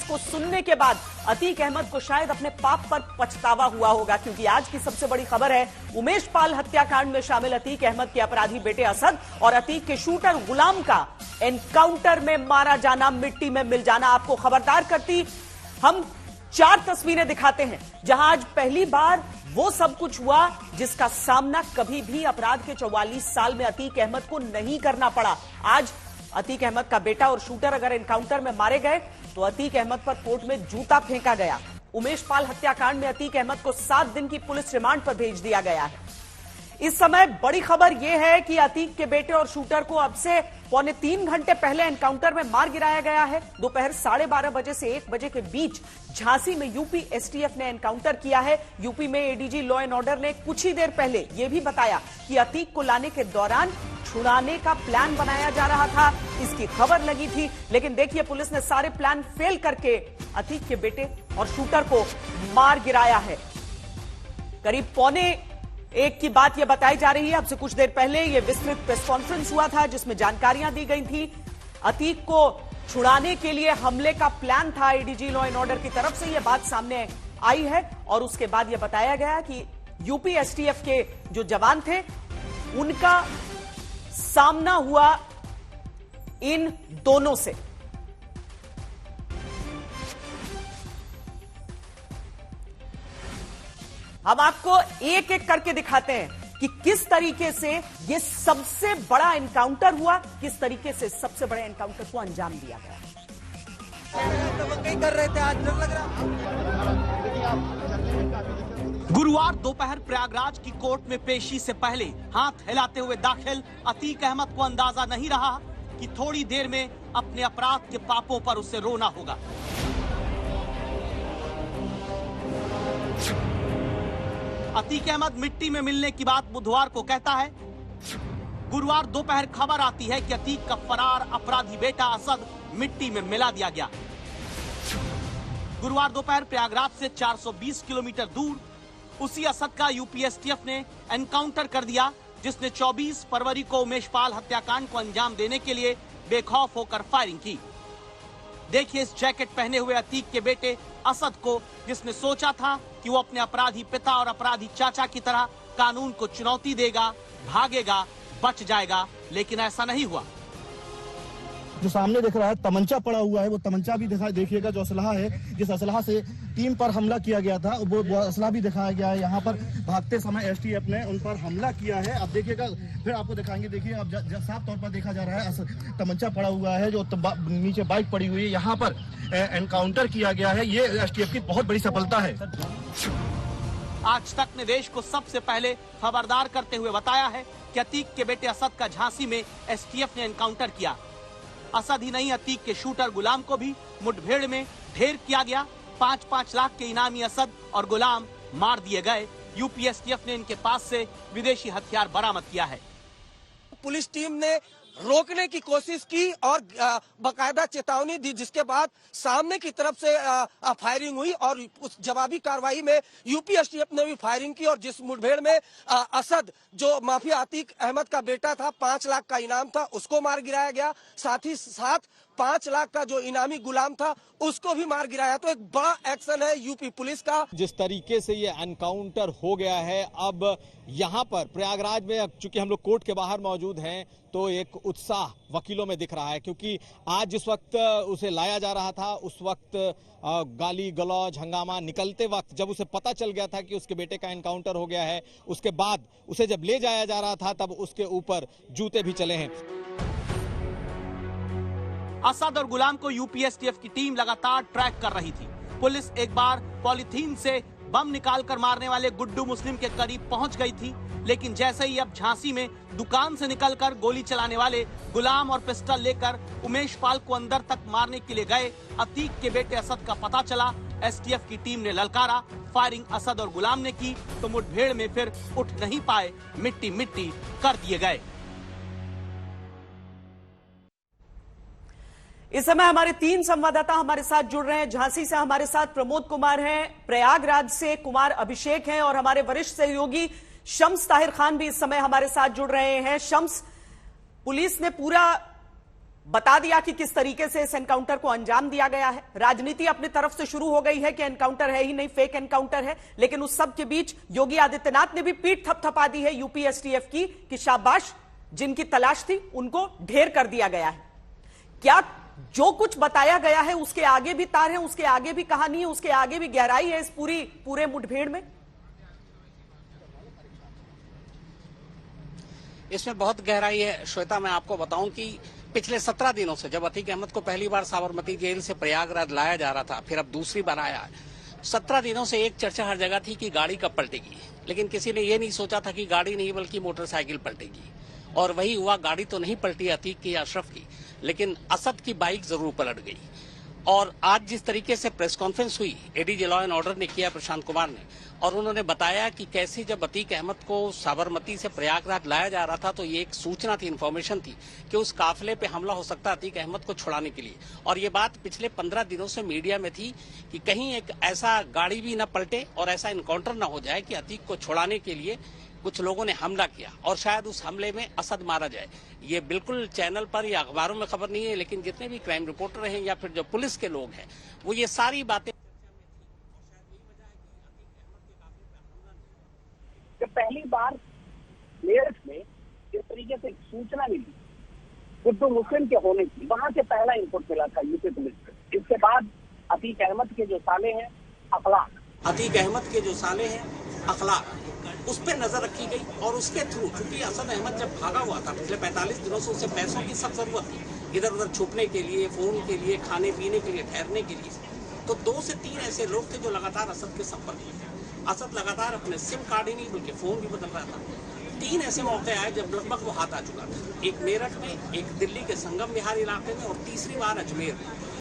को सुनने के बाद अतीक अहमद को शायद अपने पाप पर पछतावा हुआ होगा, क्योंकि आज की सबसे बड़ी खबर है उमेश पाल हत्याकांड में शामिल अतीक अहमद के अपराधी बेटे असद और अतीक के शूटर गुलाम का एनकाउंटर में मारा जाना, मिट्टी में मिल जाना। आपको खबरदार करती हम 4 तस्वीरें दिखाते हैं जहां आज पहली बार वो सब कुछ हुआ जिसका सामना कभी भी अपराध के 44 साल में अतीक अहमद को नहीं करना पड़ा। आज अतीक अहमद का बेटा और शूटर अगर एनकाउंटर में मारे गए तो अतीक अहमद पर कोर्ट में जूता फेंका गया। उमेश पाल हत्याकांड में अतीक अहमद को 7 दिन की पुलिस रिमांड पर भेज दिया गया है। इस समय बड़ी खबर यह है कि अतीक के बेटे और शूटर को अब से 2.25 घंटे पहले एनकाउंटर में मार गिराया गया है। दोपहर 12:30 बजे से 1 बजे के बीच झांसी में यूपी एसटीएफ ने एनकाउंटर किया है। यूपी में एडीजी लॉ एंड ऑर्डर ने कुछ ही देर पहले यह भी बताया कि अतीक को लाने के दौरान छुड़ाने का प्लान बनाया जा रहा था, इसकी खबर लगी थी। लेकिन देखिए, पुलिस ने सारे प्लान फेल करके अतीक के बेटे और शूटर को मार गिराया है। करीब 1:15 की बात यह बताई जा रही है। अब से कुछ देर पहले यह विस्तृत प्रेस कॉन्फ्रेंस हुआ था जिसमें जानकारियां दी गई थी। अतीक को छुड़ाने के लिए हमले का प्लान था एडीजी लॉ एंड ऑर्डर की तरफ से, यह बात सामने आई है। और उसके बाद यह बताया गया कि यूपी एसटीएफ के जो जवान थे उनका सामना हुआ इन दोनों से। हम आपको एक एक करके दिखाते हैं कि किस तरीके से यह सबसे बड़ा एनकाउंटर हुआ, किस तरीके से सबसे बड़े एनकाउंटर को अंजाम दिया गया। कर रहे थे, आज डर लग रहा। गुरुवार दोपहर प्रयागराज की कोर्ट में पेशी से पहले हाथ हिलाते हुए दाखिल अतीक अहमद को अंदाजा नहीं रहा कि थोड़ी देर में अपने अपराध के पापों पर उसे रोना होगा। अतीक अहमद मिट्टी में मिलने की बात बुधवार को कहता है। गुरुवार दोपहर खबर आती है कि अतीक का फरार अपराधी बेटा असद मिट्टी में मिला दिया गया। गुरुवार दोपहर प्रयागराज से 420 किलोमीटर दूर उसी असद का यूपी एसटीएफ ने एनकाउंटर कर दिया, जिसने 24 फरवरी को उमेश पाल हत्याकांड को अंजाम देने के लिए बेखौफ होकर फायरिंग की। देखिए इस जैकेट पहने हुए अतीक के बेटे असद को, जिसने सोचा था कि वो अपने अपराधी पिता और अपराधी चाचा की तरह कानून को चुनौती देगा, भागेगा, बच जाएगा, लेकिन ऐसा नहीं हुआ। जो सामने दिख रहा है तमंचा पड़ा हुआ है, वो तमंचा भी देखिएगा, जो असलहा है, जिस असलहा से टीम पर हमला किया गया था वो असलहा भी दिखाया गया है। यहाँ पर भागते समय एसटीएफ ने उन पर हमला किया है। अब देखिएगा, फिर आपको दिखाएंगे। देखिए अब साफ तौर पर देखा जा रहा है तमंचा पड़ा हुआ है, जो नीचे बाइक पड़ी हुई है, यहाँ पर एनकाउंटर किया गया है। ये एसटीएफ की बहुत बड़ी सफलता है। आज तक ने देश को सबसे पहले खबरदार करते हुए बताया है कि अतीक के बेटे असद का झांसी में एसटीएफ ने एनकाउंटर किया। असद ही नहीं, अतीक के शूटर गुलाम को भी मुठभेड़ में ढेर किया गया। 5-5 लाख के इनामी असद और गुलाम मार दिए गए। यूपी एसटीएफ ने इनके पास से विदेशी हथियार बरामद किया है। पुलिस टीम ने रोकने की कोशिश की और बकायदा चेतावनी दी, जिसके बाद सामने की तरफ से फायरिंग हुई और उस जवाबी कार्रवाई में यूपी एसटीएफ ने भी फायरिंग की और जिस मुठभेड़ में असद, जो माफिया अतीक अहमद का बेटा था, 5 लाख का इनाम था, उसको मार गिराया गया। साथ ही साथ 5 लाख का जो इनामी गुलाम था उसको भी मार गिराया। तो एक बड़ा एक्शन है यूपी पुलिस का। जिस तरीके से ये एनकाउंटर हो गया है, अब यहाँ पर प्रयागराज में चूंकि हम लोग कोर्ट के बाहर मौजूद हैं तो एक उत्साह वकीलों में दिख रहा है, क्योंकि आज जिस वक्त उसे लाया जा रहा था उस वक्त गाली गलौज हंगामा निकलते वक्त जब उसे पता चल गया था कि उसके बेटे का एनकाउंटर हो गया है, उसके बाद उसे जब ले जाया जा रहा था तब उसके ऊपर जूते भी चले हैं। असद और गुलाम को यूपी एसटीएफ की टीम लगातार ट्रैक कर रही थी। पुलिस एक बार पॉलीथीन से बम निकालकर मारने वाले गुड्डू मुस्लिम के करीब पहुंच गई थी, लेकिन जैसे ही अब झांसी में दुकान से निकलकर गोली चलाने वाले गुलाम और पिस्टल लेकर उमेश पाल को अंदर तक मारने के लिए गए अतीक के बेटे असद का पता चला, एसटीएफ की टीम ने ललकारा। फायरिंग असद और गुलाम ने की तो मुठभेड़ में फिर उठ नहीं पाए, मिट्टी मिट्टी कर दिए गए। इस समय हमारे 3 संवाददाता हमारे साथ जुड़ रहे हैं। झांसी से हमारे साथ प्रमोद कुमार हैं, प्रयागराज से कुमार अभिषेक हैं और हमारे वरिष्ठ सहयोगी शम्स ताहिर खान भी इस समय हमारे साथ जुड़ रहे हैं। शम्स, पुलिस ने पूरा बता दिया कि किस तरीके से इस एनकाउंटर को अंजाम दिया गया है। राजनीति अपनी तरफ से शुरू हो गई है कि एनकाउंटर है ही नहीं, फेक एनकाउंटर है। लेकिन उस सब के बीच योगी आदित्यनाथ ने भी पीठ थपथपा दी है यूपी एसटीएफ की कि शाबाश, जिनकी तलाश थी उनको ढेर कर दिया गया है। क्या जो कुछ बताया गया है उसके आगे भी तार है, उसके आगे भी कहानी है, उसके आगे भी गहराई है इस पूरे मुठभेड़ में? इसमें बहुत गहराई है श्वेता। मैं आपको बताऊं कि पिछले 17 दिनों से जब अतीक अहमद को पहली बार साबरमती जेल से प्रयागराज लाया जा रहा था, फिर अब दूसरी बार आया है, 17 दिनों से एक चर्चा हर जगह थी कि गाड़ी कब पलटेगी। लेकिन किसी ने ये नहीं सोचा था कि गाड़ी नहीं बल्कि मोटरसाइकिल पलटेगी। और वही हुआ, गाड़ी तो नहीं पलटी अतीक की या अशरफ की, लेकिन असद की बाइक जरूर पलट गई। और आज जिस तरीके से प्रेस कॉन्फ्रेंस हुई एडीजी लॉ एंड ऑर्डर ने किया, प्रशांत कुमार ने, और उन्होंने बताया कि कैसे जब अतीक अहमद को साबरमती से प्रयागराज लाया जा रहा था तो ये एक सूचना थी, इन्फॉर्मेशन थी कि उस काफिले पे हमला हो सकता है अतीक अहमद को छुड़ाने के लिए। और ये बात पिछले 15 दिनों से मीडिया में थी कि कहीं एक ऐसा गाड़ी भी न पलटे और ऐसा इनकाउंटर न हो जाए कि अतीक को छुड़ाने के लिए कुछ लोगों ने हमला किया और शायद उस हमले में असद मारा जाए। ये बिल्कुल चैनल पर या अखबारों में खबर नहीं है, लेकिन जितने भी क्राइम रिपोर्टर हैं या फिर जो पुलिस के लोग हैं वो ये सारी बातें जब पहली बार मेरठ में इस तरीके से सूचना मिली गुड्डू मुस्लिम के होने की, वहां से पहला इनपुट मिला था यूपी पुलिस को। इसके बाद अतीक अहमद के जो साले हैं अखलाक, अतीक अहमद के जो साले हैं अखलाक, उस पर नजर रखी गई। और उसके थ्रू, चूंकि असद अहमद जब भागा हुआ था पिछले 45 दिनों से, उसे पैसों की सख्त जरूरत थी, इधर उधर छुपने के लिए, फोन के लिए, खाने पीने के लिए, ठहरने के लिए। तो 2 से 3 ऐसे लोग थे जो लगातार असद के संपर्क में थे। असद लगातार अपने सिम कार्ड ही नहीं बल्कि फोन भी बदल रहा था। 3 ऐसे मौके आए जब लगभग वो हाथ आ चुका था, एक मेरठ में, एक दिल्ली के संगम विहार इलाके में और तीसरी बार अजमेर में।